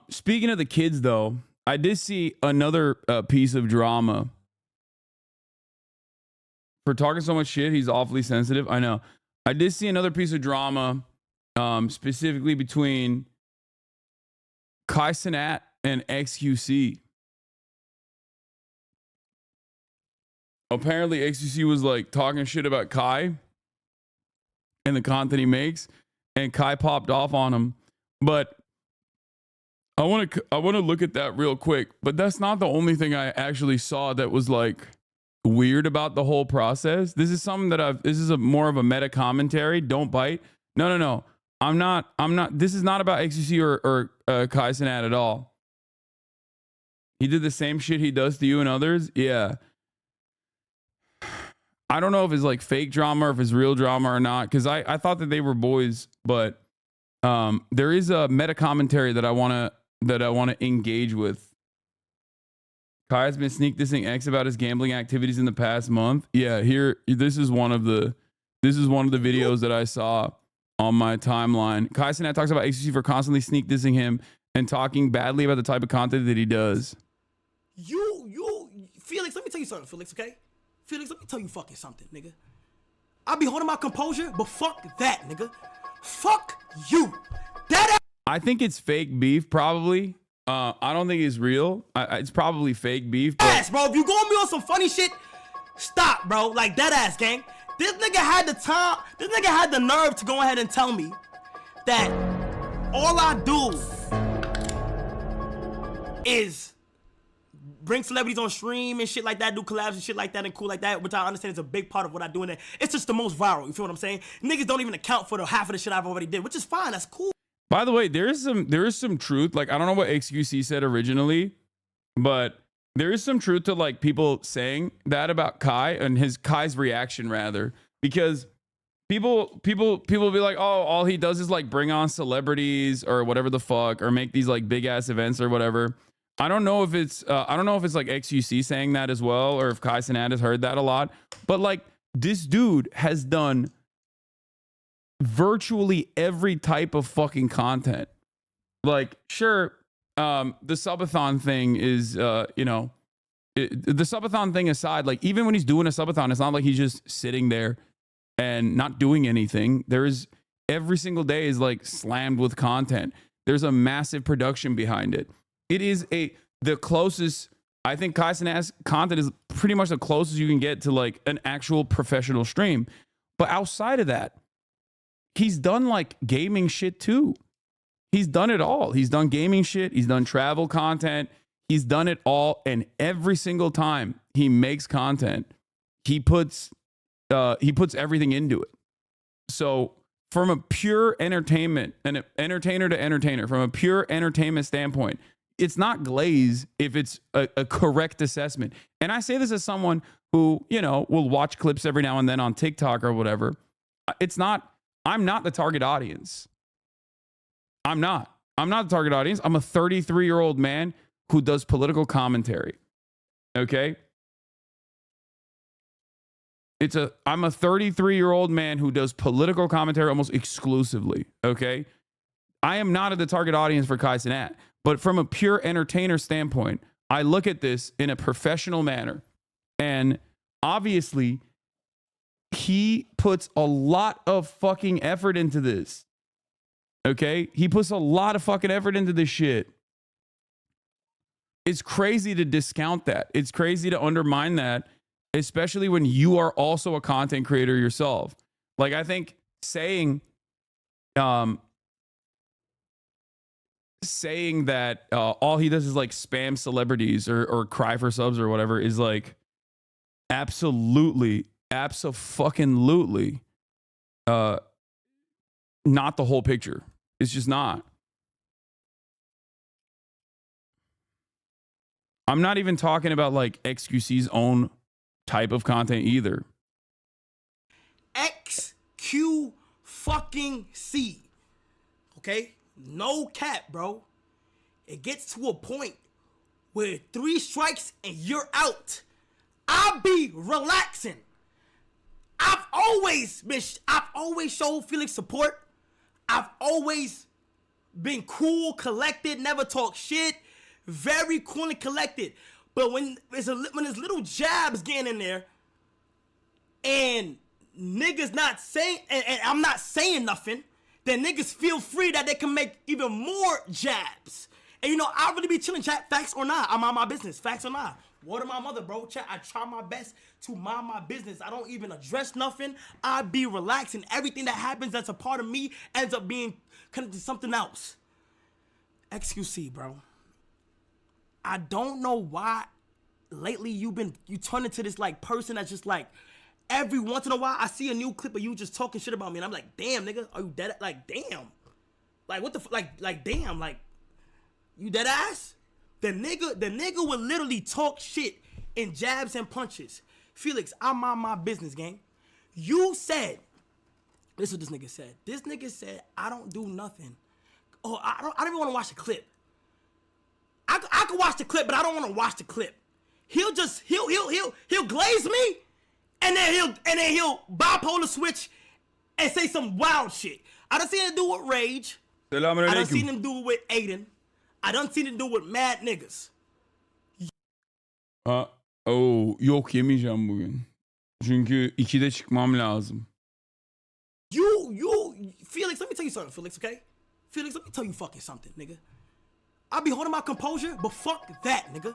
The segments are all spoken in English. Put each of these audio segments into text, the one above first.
Speaking of the kids, though, I did see another piece of drama. For talking so much shit, he's awfully sensitive. I know. I did see another piece of drama, specifically between CENAT and XqC. Apparently, XqC was like talking shit about Kai and the content he makes, and Kai popped off on him. But I want to look at that real quick. But that's not the only thing I actually saw that was like weird about the whole process. This is something that this is more of a meta commentary. Don't bite. No. I'm not. This is not about XqC or Kai CENAT at all. He did the same shit he does to you and others. Yeah. I don't know if it's like fake drama or if it's real drama or not, because I thought that they were boys, but there is a meta commentary that I want to engage with. Kai has been sneak dissing X about his gambling activities in the past month. Yeah, this is one of the videos that I saw on my timeline. Kai CENAT talks about XqC for constantly sneak dissing him and talking badly about the type of content that he does. Felix, let me tell you something, Felix, okay? Felix, let me tell you fucking something, nigga. I be holding my composure, but fuck that, nigga. Fuck you. I think it's fake beef, probably. I don't think it's real. It's probably fake beef. But ass, bro. If you going to be on some funny shit, stop, bro. Like, that ass, gang. This nigga had the time. This nigga had the nerve to go ahead and tell me that all I do is bring celebrities on stream and shit like that, do collabs and shit like that and cool like that, which I understand is a big part of what I do in there. It's just the most viral, you feel what I'm saying? Niggas don't even account for the half of the shit I've already did, which is fine, that's cool. By the way, there is some truth. Like, I don't know what XqC said originally, but there is some truth to like people saying that about Kai and Kai's reaction rather, because people be like, oh, all he does is like bring on celebrities or whatever the fuck, or make these like big ass events or whatever. I don't know if it's like XqC saying that as well, or if Kai CENAT has heard that a lot. But like, this dude has done virtually every type of fucking content. Like, sure, the subathon thing is, the subathon thing aside, like even when he's doing a subathon, it's not like he's just sitting there and not doing anything. There is every single day is like slammed with content. There's a massive production behind it. It is the closest, I think Kai CENAT's content is pretty much the closest you can get to like an actual professional stream. But outside of that, he's done like gaming shit too. He's done it all. He's done gaming shit. He's done travel content. He's done it all. And every single time he makes content, he puts everything into it. So from a pure entertainment and entertainer to entertainer, from a pure entertainment standpoint, it's not glaze if it's a correct assessment. And I say this as someone who, will watch clips every now and then on TikTok or whatever. I'm not the target audience. I'm not the target audience. I'm a 33-year-old man who does political commentary. Okay? I'm a 33-year-old man who does political commentary almost exclusively. Okay? I am not the target audience for Kai CENAT. But from a pure entertainer standpoint, I look at this in a professional manner. And obviously, he puts a lot of fucking effort into this. Okay? He puts a lot of fucking effort into this shit. It's crazy to discount that. It's crazy to undermine that, especially when you are also a content creator yourself. Like, I think saying that all he does is like spam celebrities or cry for subs or whatever is like absolutely not the whole picture. It's just not. I'm not even talking about like XqC's own type of content either. XqC. Okay? No cap, bro. It gets to a point where 3 strikes and you're out. I'll be relaxing. I've always showed Felix support. I've always being cool, collected, never talk shit, very cool and collected. But when there's little jabs getting in there, and niggas not saying, and I'm not saying nothing, then niggas feel free that they can make even more jabs. And you know, I really be chilling, chat, facts or not. I'm on my business, facts or not. Word of my mother, bro, chat, I try my best to mind my business. I don't even address nothing. I be relaxed, and everything that happens that's a part of me ends up being connected to something else. XqC, bro. I don't know why lately you turn into this like person that's just like, every once in a while I see a new clip of you just talking shit about me, and I'm like, damn, nigga, are you dead? Like, damn. Like, what the like, damn, like, you dead ass? The nigga would literally talk shit in jabs and punches. Felix, I'm on my business, gang. You said, this is what this nigga said. This nigga said, I don't do nothing. Oh, I don't even want to watch the clip. I could watch the clip, but I don't want to watch the clip. He'll glaze me, and then he'll bipolar switch and say some wild shit. I done seen him do it with Rage. I done seen him do it with Aiden. I done seen him do it with mad niggas. Yok yemeyeceğim bugün. Çünkü 2'de çıkmam lazım. Felix, let me tell you something, Felix, okay? Felix, let me tell you fucking something, nigga. I be holding my composure, but fuck that, nigga.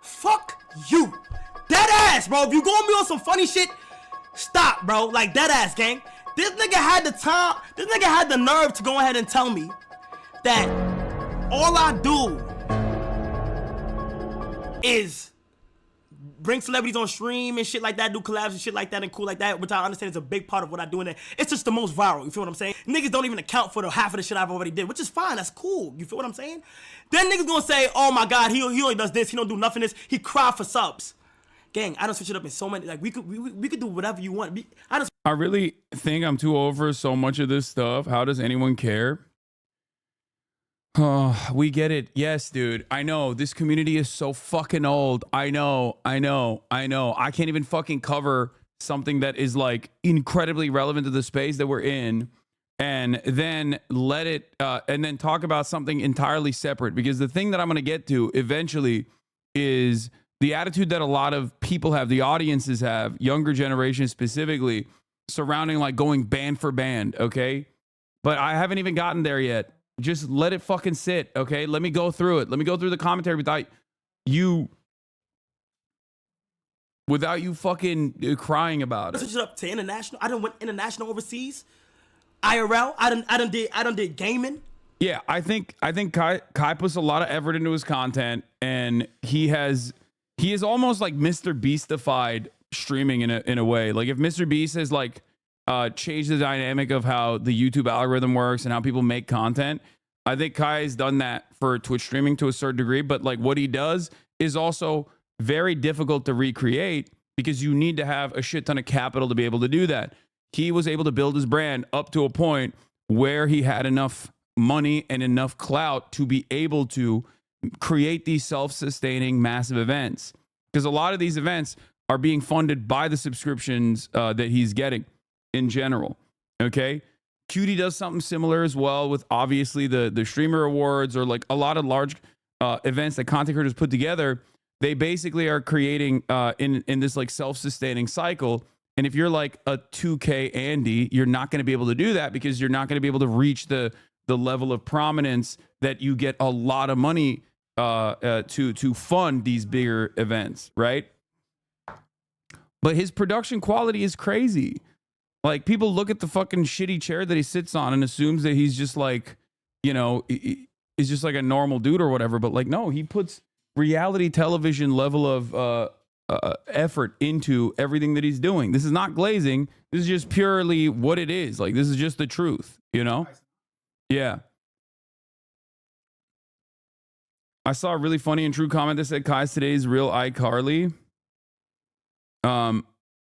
Fuck you. Dead ass, bro. If you gonna be on some funny shit, stop, bro. Like, dead ass, gang. This nigga had the nerve to go ahead and tell me that all I do is bring celebrities on stream and shit like that, do collabs and shit like that and cool like that, which I understand is a big part of what I do in it. It's just the most viral, you feel what I'm saying? Niggas don't even account for the half of the shit I've already did, which is fine, that's cool, you feel what I'm saying? Then niggas gonna say, oh my God, he only does this, he don't do nothing this, he cry for subs. Gang, I done switch it up in so many, like we could do whatever you want. I really think I'm too over so much of this stuff. How does anyone care? Oh, we get it. Yes, dude. I know. This community is so fucking old. I know. I can't even fucking cover something that is like incredibly relevant to the space that we're in and then let it and then talk about something entirely separate, because the thing that I'm going to get to eventually is the attitude that a lot of people have, the audiences have, younger generations specifically, surrounding like going band for band, okay? But I haven't even gotten there yet. Just let it fucking sit, okay? Let me go through it. Let me go through the commentary without you fucking crying about it. Switch it up to international. I done went international overseas. IRL. I done did gaming. Yeah, I think Kai puts a lot of effort into his content, and he is almost like Mr. Beastified streaming in a way. Like if Mr. Beast has like change the dynamic of how the YouTube algorithm works and how people make content, I think Kai has done that for Twitch streaming to a certain degree, but like what he does is also very difficult to recreate because you need to have a shit ton of capital to be able to do that. He was able to build his brand up to a point where he had enough money and enough clout to be able to create these self-sustaining massive events, because a lot of these events are being funded by the subscriptions that he's getting in general. Okay, Cutie does something similar as well with obviously the streamer awards, or like a lot of large events that content creators put together. They basically are creating in this like self-sustaining cycle. And if you're like a 2K Andy, you're not going to be able to do that because you're not going to be able to reach the level of prominence that you get a lot of money to fund these bigger events, right? But his production quality is crazy. Like, people look at the fucking shitty chair that he sits on and assumes that he's just like, you know, he's just like a normal dude or whatever. But like, no, he puts reality television level of effort into everything that he's doing. This is not glazing. This is just purely what it is. Like, this is just the truth, you know? Yeah. I saw a really funny and true comment that said Kai's today's real iCarly.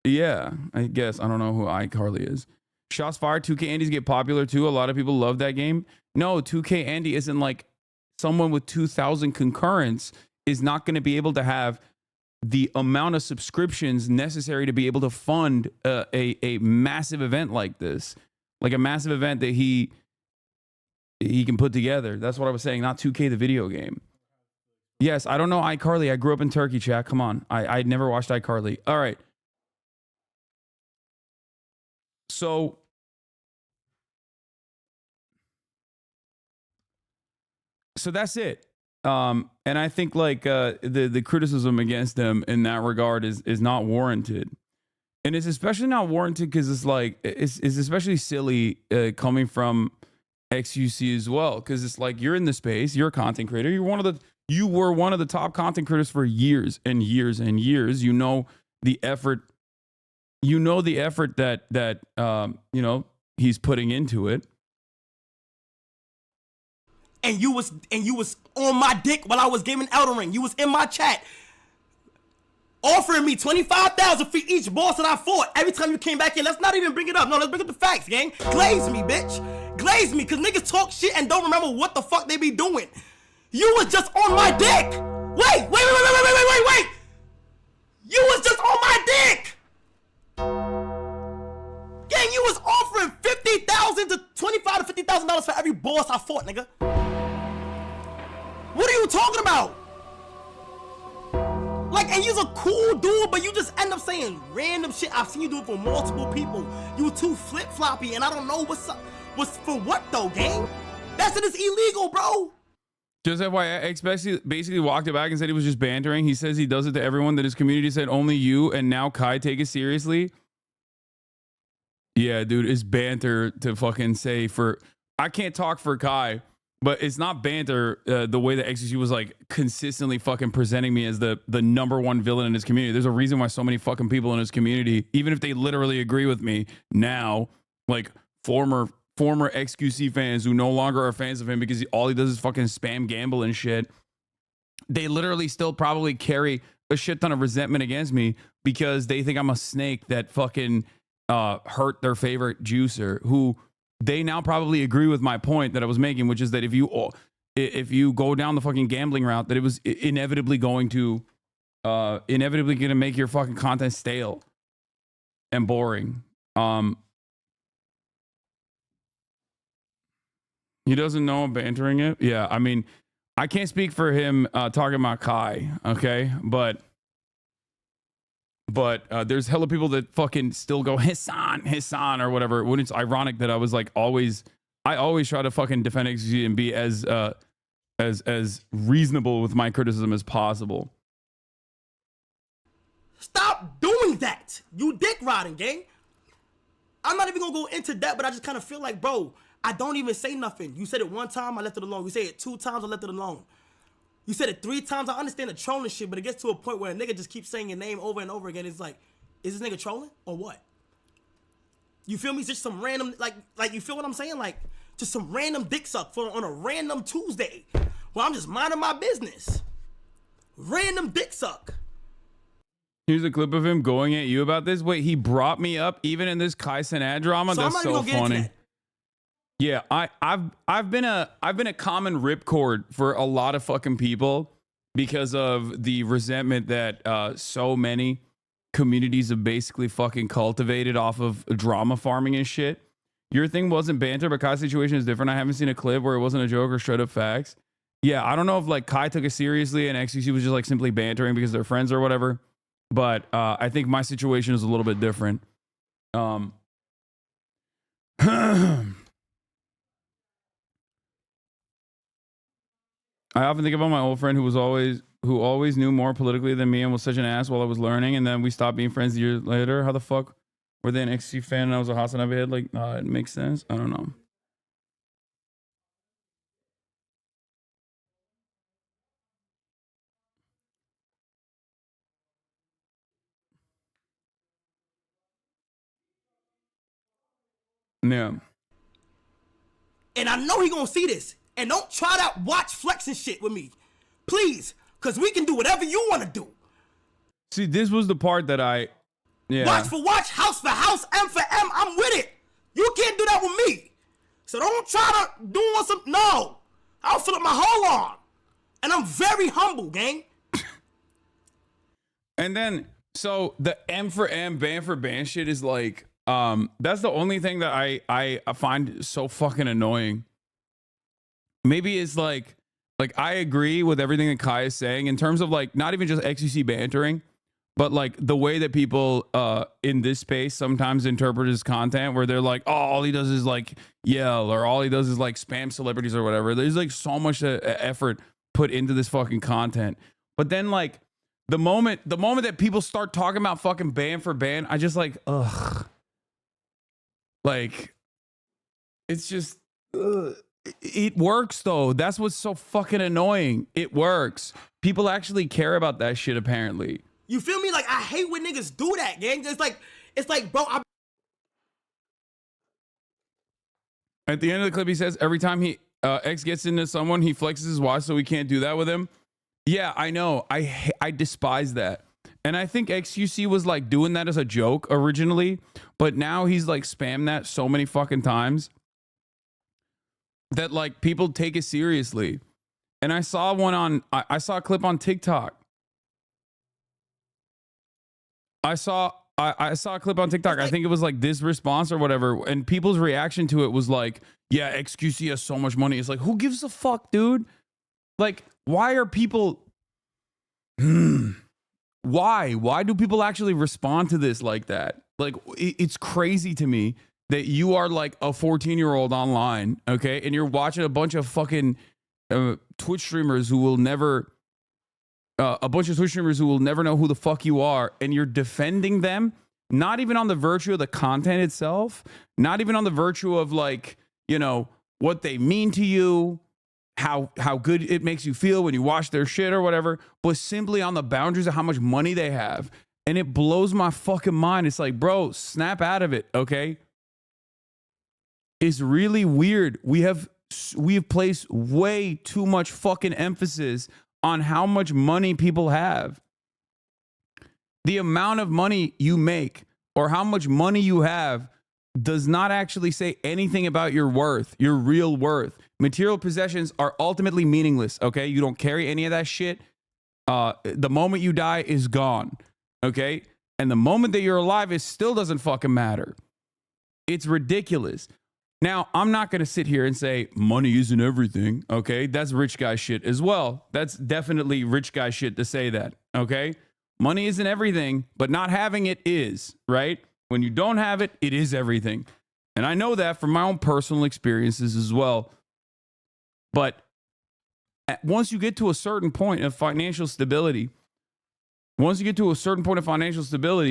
Yeah, I guess. I don't know who iCarly is. Shots fired. 2K Andy's get popular too. A lot of people love that game. No, 2K Andy isn't like someone with 2,000 concurrents is not going to be able to have the amount of subscriptions necessary to be able to fund a massive event like this. Like a massive event that he he can put together. That's what I was saying. Not 2K the video game. Yes, I don't know iCarly. I grew up in Turkey, chat. Come on. I never watched iCarly. All right. So that's it. And I think like the criticism against them in that regard is not warranted. And it's especially not warranted because it's like it's especially silly coming from XqC as well, because it's like you're in the space, you're a content creator, you were one of the top content creators for years and years and years. You know the effort that he's putting into it. And you was on my dick while I was gaming Elden Ring. You was in my chat offering me 25,000 for each boss that I fought. Every time you came back in, let's not even bring it up. No, let's bring up the facts, gang. Glaze me, bitch. Glaze me, cause niggas talk shit and don't remember what the fuck they be doing. You was just on my dick. Wait. You was just on my dick. Gang, you was offering $50,000 to $25,000 to $50,000 for every boss I fought, nigga. What are you talking about? Like, and you's a cool dude, but you just end up saying random shit. I've seen you do it for multiple people. You too flip-floppy, and I don't know what's for what though, gang? That shit is illegal, bro. Just FYI, X basically walked it back and said he was just bantering. He says he does it to everyone, that his community said only you, and now Kai take it seriously. Yeah, dude, it's banter to fucking say for... I can't talk for Kai, but it's not banter the way that XqC was like consistently fucking presenting me as the number one villain in his community. There's a reason why so many fucking people in his community, even if they literally agree with me now, like former XqC fans who no longer are fans of him because all he does is fucking spam gamble and shit, they literally still probably carry a shit ton of resentment against me because they think I'm a snake that fucking hurt their favorite juicer, who they now probably agree with my point that I was making, which is that if you go down the fucking gambling route, that it was inevitably going to make your fucking content stale and boring. He doesn't know I'm bantering it. Yeah, I mean, I can't speak for him talking about Kai, okay? But there's hella people that fucking still go Hasan or whatever. When it's ironic that I was like I always try to fucking defend XqC and be as reasonable with my criticism as possible. Stop doing that. You dick riding, gang. I'm not even gonna go into that, but I just kind of feel like, bro, I don't even say nothing. You said it one time, I left it alone. You say it 2 times, I left it alone. You said it 3 times, I understand the trolling shit, but it gets to a point where a nigga just keeps saying your name over and over again. It's like, is this nigga trolling or what? You feel me? It's just some random, like you feel what I'm saying? Like, just some random dick suck on a random Tuesday where I'm just minding my business. Random dick suck. Here's a clip of him going at you about this. Wait, he brought me up even in this CENAT drama? So that's so funny. Yeah, I've been a common ripcord for a lot of fucking people because of the resentment that so many communities have basically fucking cultivated off of drama farming and shit. Your thing wasn't banter, but Kai's situation is different. I haven't seen a clip where it wasn't a joke or straight up facts. Yeah, I don't know if like Kai took it seriously and XqC was just like simply bantering because they're friends or whatever. But I think my situation is a little bit different. I often think about my old friend who always knew more politically than me and was such an ass while I was learning, and then we stopped being friends years later. How the fuck were they an XqC fan and I was a Hasan head? Like, it makes sense. I don't know. Yeah. And I know he gonna see this. And don't try to watch flexing shit with me. Please. Because we can do whatever you want to do. See, this was the part that Watch for watch, house for house, M for M. I'm with it. You can't do that with me. So don't try to do some... No. I'll fill up my whole arm. And I'm very humble, gang. And then, so the M for M, ban for ban shit is like... that's the only thing that I find so fucking annoying. maybe it's like I agree with everything that Kai is saying in terms of like not even just XQC bantering, but like the way that people in this space sometimes interpret his content, where they're like, oh, all he does is like yell, or all he does is like spam celebrities or whatever. There's like so much effort put into this fucking content, but then like the moment that people start talking about fucking ban for ban, I just like, ugh, like it's just ugh. It works though. That's what's so fucking annoying. It works. People actually care about that shit apparently. You feel me? Like, I hate when niggas do that, gang. It's like, bro, At the end of the clip, he says every time X gets into someone, he flexes his watch, so we can't do that with him. Yeah, I know. I despise that. And I think XqC was like doing that as a joke originally, but now he's like spammed that so many fucking times that like people take it seriously. And I saw I saw a clip on TikTok. I saw a clip on TikTok. I think it was like this response or whatever. And people's reaction to it was like, yeah, XqC has so much money. It's like, who gives a fuck, dude? Like, why are people... Why do people actually respond to this like that? Like, it's crazy to me that you are like a 14-year-old online, okay? And you're watching a bunch of fucking Twitch streamers who will never... a bunch of Twitch streamers who will never know who the fuck you are, and you're defending them, not even on the virtue of the content itself, not even on the virtue of like, you know, what they mean to you, how good it makes you feel when you watch their shit or whatever, but simply on the boundaries of how much money they have. And it blows my fucking mind. It's like, bro, snap out of it, okay? It's really weird. We have placed way too much fucking emphasis on how much money people have. The amount of money you make or how much money you have does not actually say anything about your worth, your real worth. Material possessions are ultimately meaningless, okay? You don't carry any of that shit. The moment you die is gone, okay? And the moment that you're alive, it still doesn't fucking matter. It's ridiculous. Now, I'm not going to sit here and say money isn't everything, okay? That's rich guy shit as well. That's definitely rich guy shit to say that, okay? Money isn't everything, but not having it is, right? When you don't have it, it is everything. And I know that from my own personal experiences as well. But once you get to a certain point of financial stability,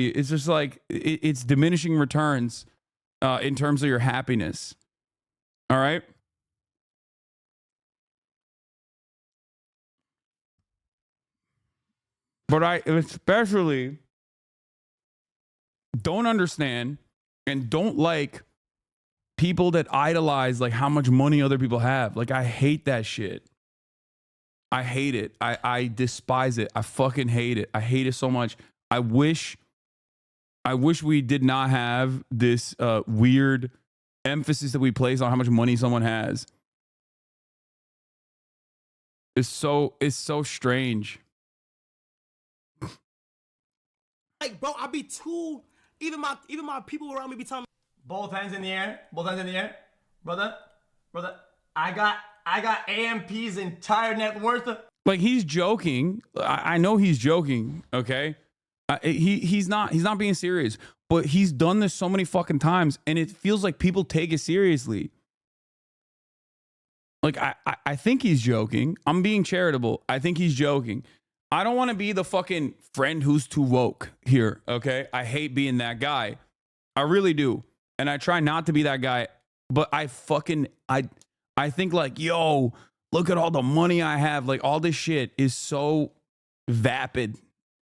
it's just like it's diminishing returns in terms of your happiness. All right. But I especially don't understand and don't like people that idolize like how much money other people have. Like, I hate that shit. I hate it. I despise it. I fucking hate it. I hate it so much. I wish we did not have this weird emphasis that we place on how much money someone has. It's so strange. like, bro, I be too. Even my people around me be telling me, both hands in the air, brother. I got AMP's entire net worth. Like, he's joking. I know he's joking. Okay, he's not being serious. But he's done this so many fucking times, and it feels like people take it seriously. Like, I think he's joking. I'm being charitable. I think he's joking. I don't want to be the fucking friend who's too woke here, okay? I hate being that guy. I really do. And I try not to be that guy. But I think like, yo, look at all the money I have. Like, all this shit is so vapid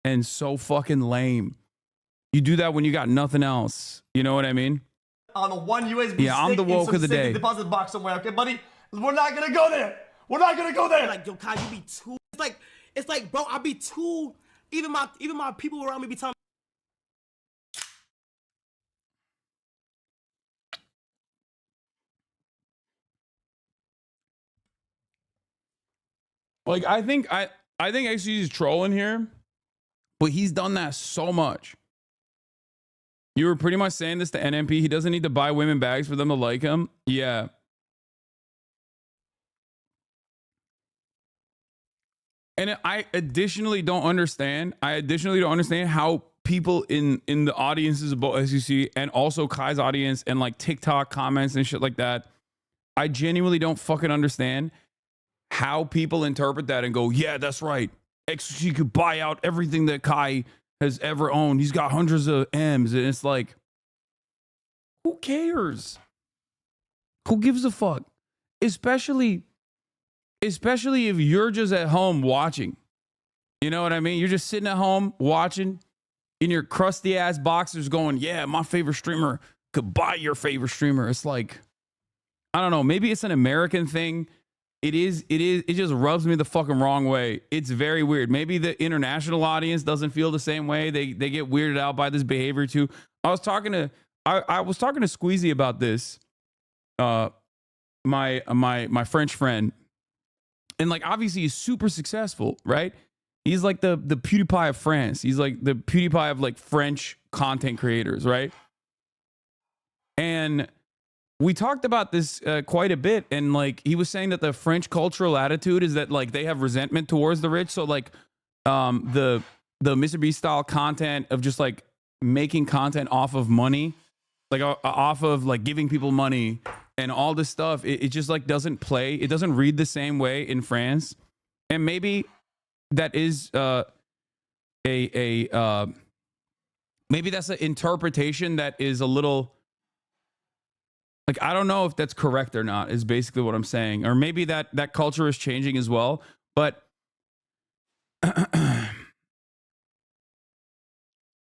and so fucking lame. You do that when you got nothing else. You know what I mean? On a one USB yeah, I'm the woke of the day. Deposit box somewhere, okay, buddy? We're not gonna go there. Like, yo, Kai, you be too. It's like, bro, I be too. Even my people around me be telling. Like, I think XqC is trolling here, but he's done that so much. You were pretty much saying this to NMP. He doesn't need to buy women bags for them to like him. Yeah. And I additionally don't understand. How people in the audiences of both XqC and also Kai's audience and like TikTok comments and shit like that, I genuinely don't fucking understand how people interpret that and go, yeah, that's right. XqC could buy out everything that Kai has ever owned. He's got hundreds of M's. And it's like, who cares? Who gives a fuck? Especially if you're just at home watching. You know what I mean? You're just sitting at home watching in your crusty ass boxers going, yeah, my favorite streamer could buy your favorite streamer. It's like, I don't know. Maybe it's an American thing. It is. It just rubs me the fucking wrong way. It's very weird. Maybe the international audience doesn't feel the same way. They get weirded out by this behavior too. I was talking to Squeezy about this. My French friend, and like obviously he's super successful, right? He's like the PewDiePie of France. He's like the PewDiePie of like French content creators, right? And we talked about this quite a bit, and like he was saying that the French cultural attitude is that like they have resentment towards the rich. So like the Mr. Beast style content of just like making content off of money, like off of like giving people money and all this stuff, it just like doesn't play. It doesn't read the same way in France, and maybe that is maybe that's an interpretation that is a little. Like, I don't know if that's correct or not, is basically what I'm saying. Or maybe that culture is changing as well. But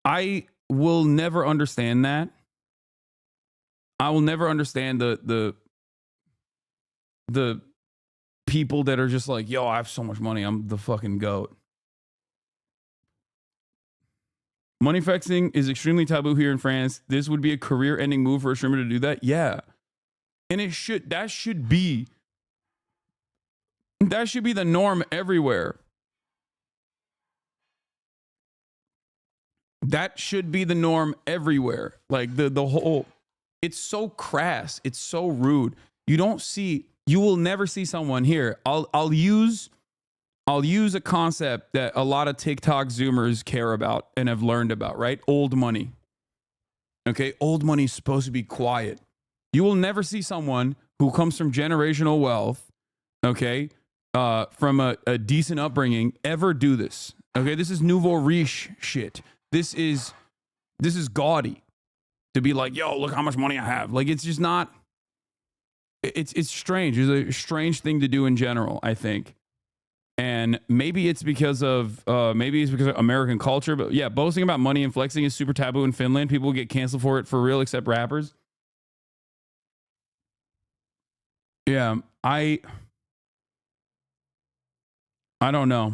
I will never understand that. I will never understand the people that are just like, yo, I have so much money. I'm the fucking GOAT. Money flexing is extremely taboo here in France. This would be a career-ending move for a streamer to do that. Yeah. And that should be the norm everywhere. That should be the norm everywhere. Like the whole, it's so crass, it's so rude. You will never see someone here. I'll use a concept that a lot of TikTok Zoomers care about and have learned about, right? Old money. Okay, old money is supposed to be quiet. You will never see someone who comes from generational wealth, okay, from a decent upbringing, ever do this. Okay, this is nouveau riche shit. This is gaudy to be like, yo, look how much money I have. Like, it's just not. It's strange. It's a strange thing to do in general, I think. And maybe it's because of American culture. But yeah, boasting about money and flexing is super taboo in Finland. People get canceled for it for real, except rappers. Yeah, I don't know.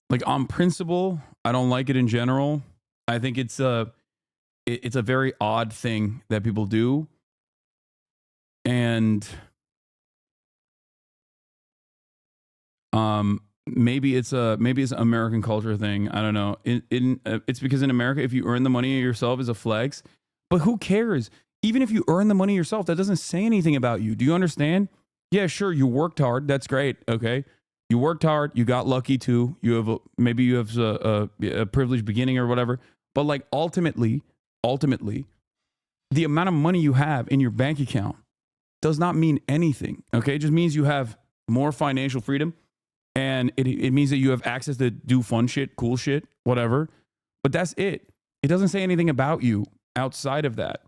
Like, on principle, I don't like it in general. I think it's a very odd thing that people do. And maybe it's an American culture thing. I don't know. It's because in America, if you earn the money yourself is a flex. But who cares? Even if you earn the money yourself, that doesn't say anything about you. Do you understand? Yeah, sure, you worked hard. That's great. Okay, you worked hard. You got lucky too. Maybe you have a privileged beginning or whatever. But like ultimately, the amount of money you have in your bank account does not mean anything. Okay, it just means you have more financial freedom. And it means that you have access to do fun shit, cool shit, whatever. But that's it. It doesn't say anything about you outside of that.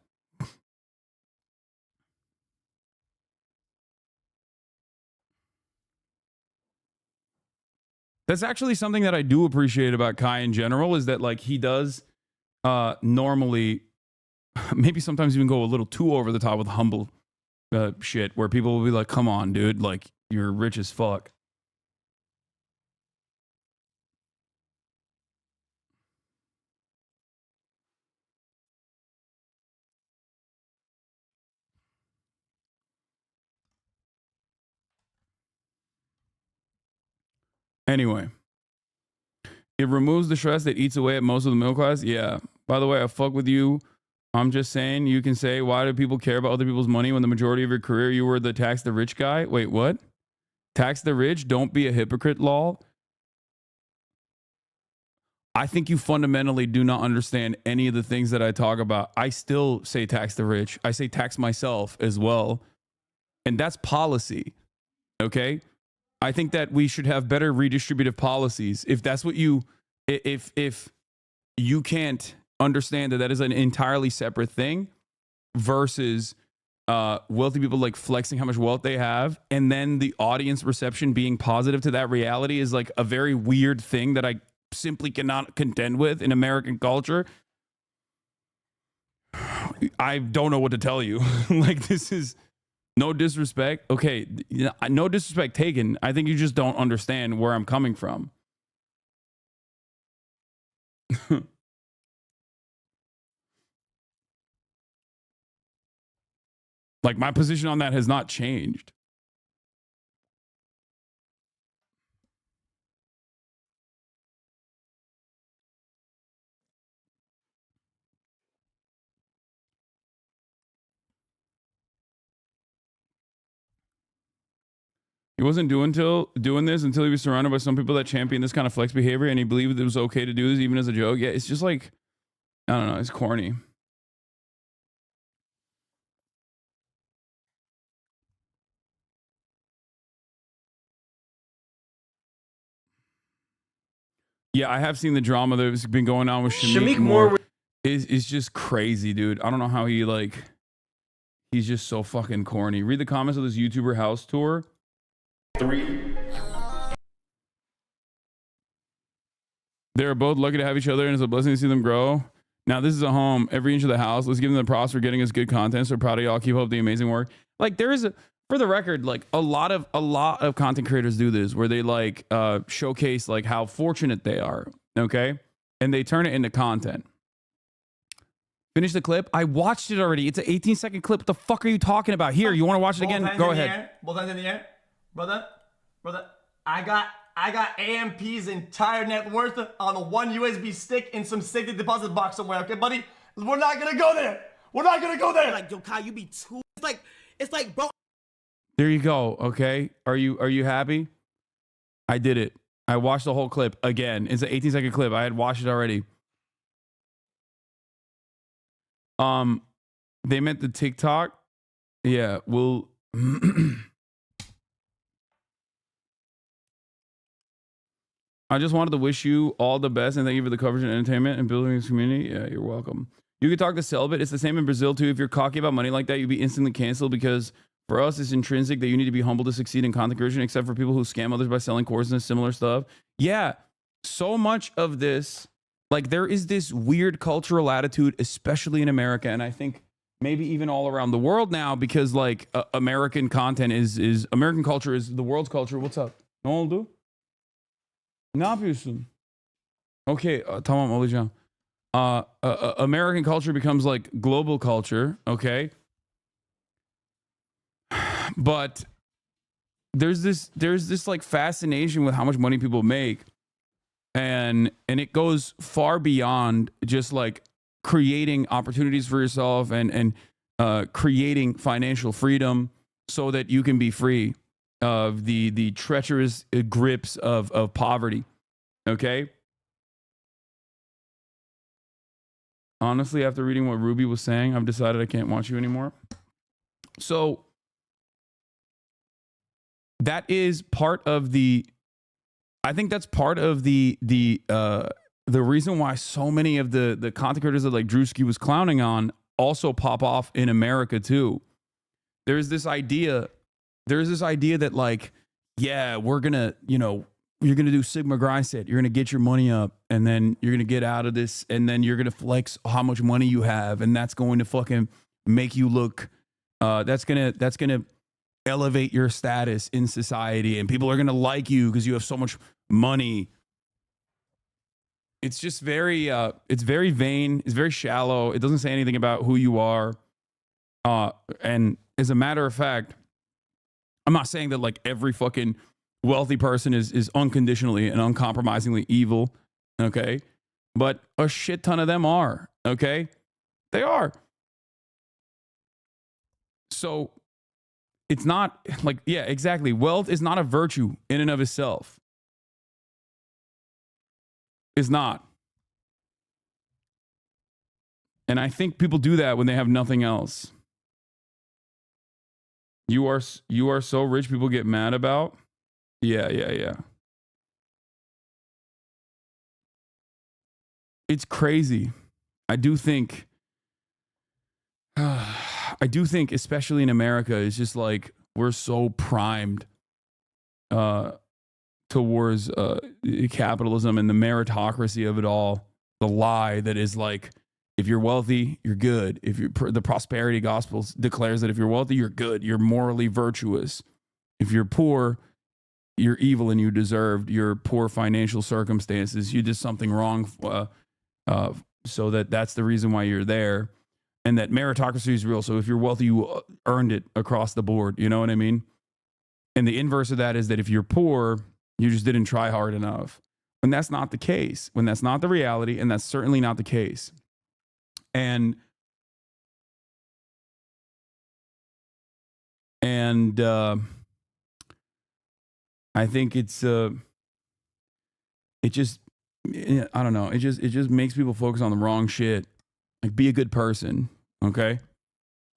That's actually something that I do appreciate about Kai in general, is that like he does normally, maybe sometimes even go a little too over the top with humble shit, where people will be like, come on, dude, like you're rich as fuck. Anyway, it removes the stress that eats away at most of the middle class. Yeah. By the way, I fuck with you I'm just saying, you can say, why do people care about other people's money when the majority of your career you were the tax the rich guy? Wait, what? Tax the rich? Don't be a hypocrite, lol. I think you fundamentally do not understand any of the things that I talk about. I still say tax the rich. I say tax myself as well. And that's policy. Okay? I think that we should have better redistributive policies. If that's what you, if you can't understand that is an entirely separate thing versus wealthy people like flexing how much wealth they have, and then the audience reception being positive to that reality is like a very weird thing that I simply cannot contend with in American culture. I don't know what to tell you. Like, this is no disrespect. Okay, no disrespect taken. I think you just don't understand where I'm coming from. Like, my position on that has not changed. He wasn't doing this until he was surrounded by some people that champion this kind of flex behavior, and he believed it was okay to do this even as a joke. Yeah, it's just like, I don't know, it's corny. Yeah, I have seen the drama that's been going on with Shamik Moore. Is just crazy, dude. I don't know how he's just so fucking corny. Read the comments of this YouTuber house tour. 3. They're both lucky to have each other, and it's a blessing to see them grow. Now, this is a home. Every inch of the house. Let's give them the props for getting us good content. So proud of y'all. Keep up the amazing work. Like, there is for the record, like a lot of content creators do this where they like showcase like how fortunate they are. Okay, and they turn it into content. Finish the clip. I watched it already. It's an 18-second clip. What the fuck are you talking about? Here, you want to watch it again? Go ahead. Both hands in the air. Brother. I got AMP's entire net worth on a 1 USB stick in some safety deposit box somewhere. Okay, buddy? We're not gonna go there. Like, yo, Kyle, you be too. It's like, bro. There you go. Okay. Are you happy? I did it. I watched the whole clip again. It's an 18-second clip. I had watched it already. They meant the TikTok. Yeah, well, I just wanted to wish you all the best and thank you for the coverage and entertainment and building this community. Yeah, you're welcome. You can talk to Celibate. It's the same in Brazil too. If you're cocky about money like that, you'd be instantly canceled because for us, it's intrinsic that you need to be humble to succeed in content creation, except for people who scam others by selling courses and similar stuff. Yeah, so much of this, like there is this weird cultural attitude, especially in America, and I think maybe even all around the world now, because like American content is American culture is the world's culture. What's up? Ne oldu? Ne yapıyorsun? Okay, tamam olacağım. American culture becomes like global culture, okay? But there's this like fascination with how much money people make, and it goes far beyond just like creating opportunities for yourself and creating financial freedom so that you can be free of the treacherous grips of poverty. Okay. Honestly, after reading what Ruby was saying, I've decided I can't watch you anymore. So that is part of I think that's part of the reason why so many of the content creators that like Drewski was clowning on also pop off in America too. There's this idea that like, yeah, we're gonna, you're gonna do Sigma grind set, you're gonna get your money up, and then you're gonna get out of this, and then you're gonna flex how much money you have, and that's going to fucking make you look, that's gonna elevate your status in society, and people are gonna like you because you have so much money. It's just it's very vain. It's very shallow. It doesn't say anything about who you are. And as a matter of fact, I'm not saying that like every fucking wealthy person is unconditionally and uncompromisingly evil. Okay. But a shit ton of them are. Okay. They are. So it's not like, yeah, exactly. Wealth is not a virtue in and of itself. It's not. And I think people do that when they have nothing else. You are so rich, people get mad about. Yeah. It's crazy. I do think, especially in America, it's just like we're so primed towards capitalism and the meritocracy of it all. The lie that is like, if you're wealthy, you're good. If you're the prosperity gospel declares that if you're wealthy, you're good. You're morally virtuous. If you're poor, you're evil and you deserved your poor financial circumstances. You did something wrong, so that's the reason why you're there. And that meritocracy is real. So if you're wealthy, you earned it across the board. You know what I mean? And the inverse of that is that if you're poor, you just didn't try hard enough. When that's not the case, when that's not the reality, and that's certainly not the case. And I think it's it just, I don't know, it just makes people focus on the wrong shit. Like, be a good person, okay?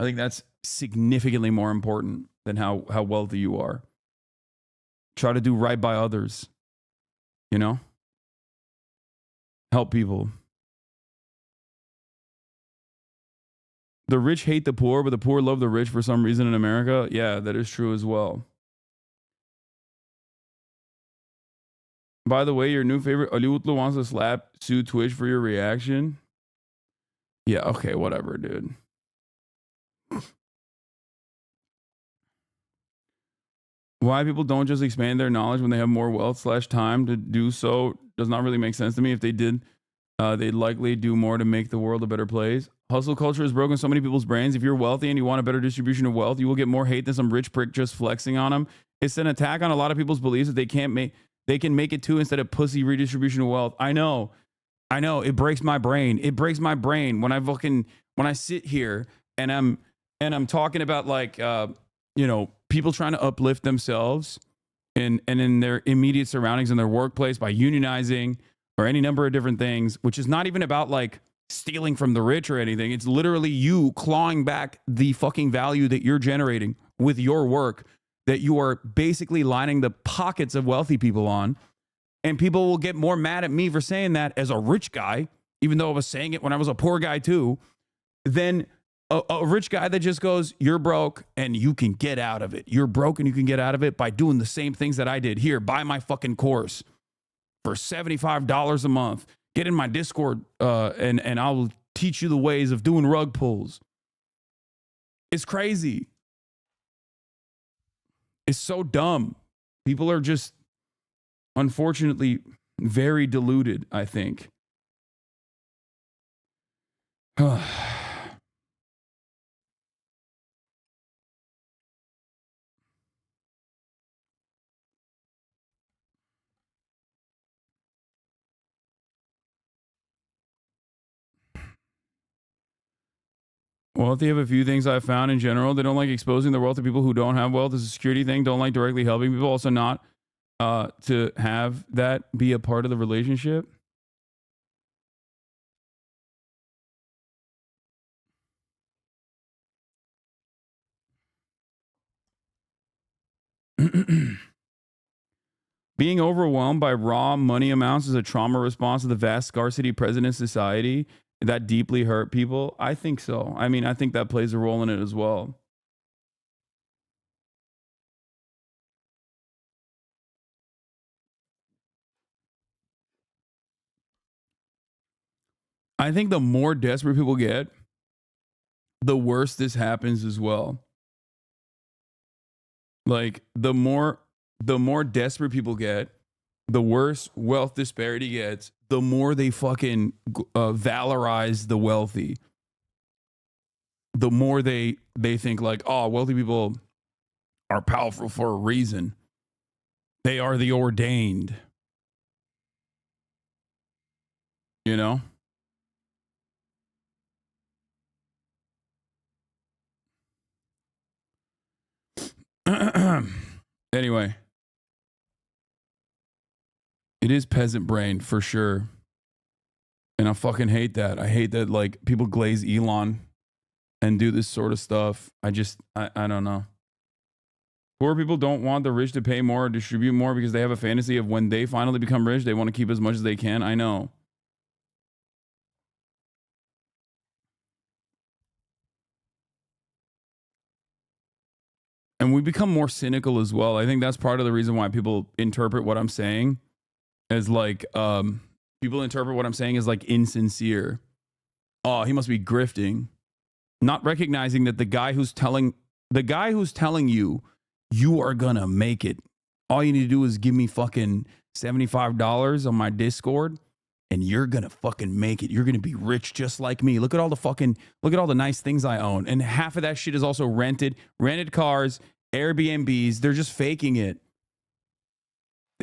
I think that's significantly more important than how wealthy you are. Try to do right by others, you know? Help people. The rich hate the poor, but the poor love the rich for some reason in America. Yeah, that is true as well. By the way, your new favorite, Ali Utlu wants to slap Sue Twitch for your reaction. Yeah, okay, whatever, dude. Why people don't just expand their knowledge when they have more wealth / time to do so does not really make sense to me. If they did, they'd likely do more to make the world a better place. Hustle culture has broken so many people's brains. If you're wealthy and you want a better distribution of wealth, you will get more hate than some rich prick just flexing on them. It's an attack on a lot of people's beliefs that they can make it too instead of pussy redistribution of wealth. I know. It breaks my brain. It breaks my brain when I sit here and I'm talking about like people trying to uplift themselves and in their immediate surroundings in their workplace by unionizing or any number of different things, which is not even about like stealing from the rich or anything. It's literally you clawing back the fucking value that you're generating with your work that you are basically lining the pockets of wealthy people on. And people will get more mad at me for saying that as a rich guy, even though I was saying it when I was a poor guy too, than a rich guy that just goes, you're broke and you can get out of it. You're broke and you can get out of it by doing the same things that I did. Here, buy my fucking course for $75 a month. Get in my Discord and I'll teach you the ways of doing rug pulls. It's crazy. It's so dumb. People are just, unfortunately, very deluded, I think. Well, if they have a few things I've found in general, they don't like exposing the wealth of people who don't have wealth as a security thing, don't like directly helping people, also not to have that be a part of the relationship. Being overwhelmed by raw money amounts is a trauma response to the vast scarcity present in society that deeply hurt people. I think so. I mean, I think that plays a role in it as well. I think the more desperate people get, the worse this happens as well. Like the more desperate people get, the worse wealth disparity gets, the more they fucking valorize the wealthy. The more they think like, oh, wealthy people are powerful for a reason. They are the ordained. You know? Anyway, it is peasant brain for sure. And I fucking hate that. I hate that like people glaze Elon and do this sort of stuff. I don't know. Poor people don't want the rich to pay more or distribute more because they have a fantasy of when they finally become rich, they want to keep as much as they can. I know. And we become more cynical as well. I think that's part of the reason why people interpret what I'm saying as like, people interpret what I'm saying as like insincere. Oh, he must be grifting. Not recognizing that the guy who's telling you, you are gonna make it. All you need to do is give me fucking $75 on my Discord and you're gonna fucking make it. You're gonna be rich just like me. Look at all the nice things I own. And half of that shit is also rented cars, Airbnbs. They're just faking it.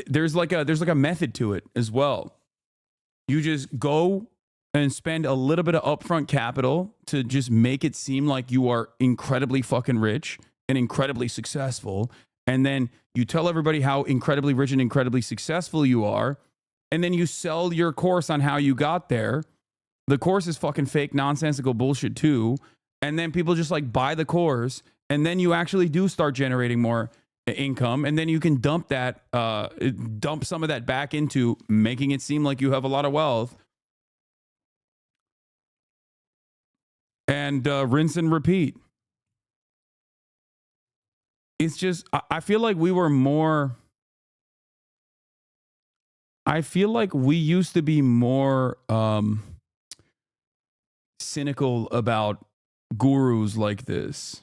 There's like a method to it as well. You just go and spend a little bit of upfront capital to just make it seem like you are incredibly fucking rich and incredibly successful. And then you tell everybody how incredibly rich and incredibly successful you are. And then you sell your course on how you got there. The course is fucking fake, nonsensical bullshit too. And then people just like buy the course. And then you actually do start generating more income. And then you can dump some of that back into making it seem like you have a lot of wealth. And rinse and repeat. It's just, I feel like we were more, I feel like we used to be more cynical about gurus like this.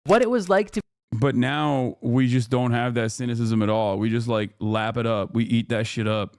What it was like to. But now we just don't have that cynicism at all. We just like lap it up. We eat that shit up.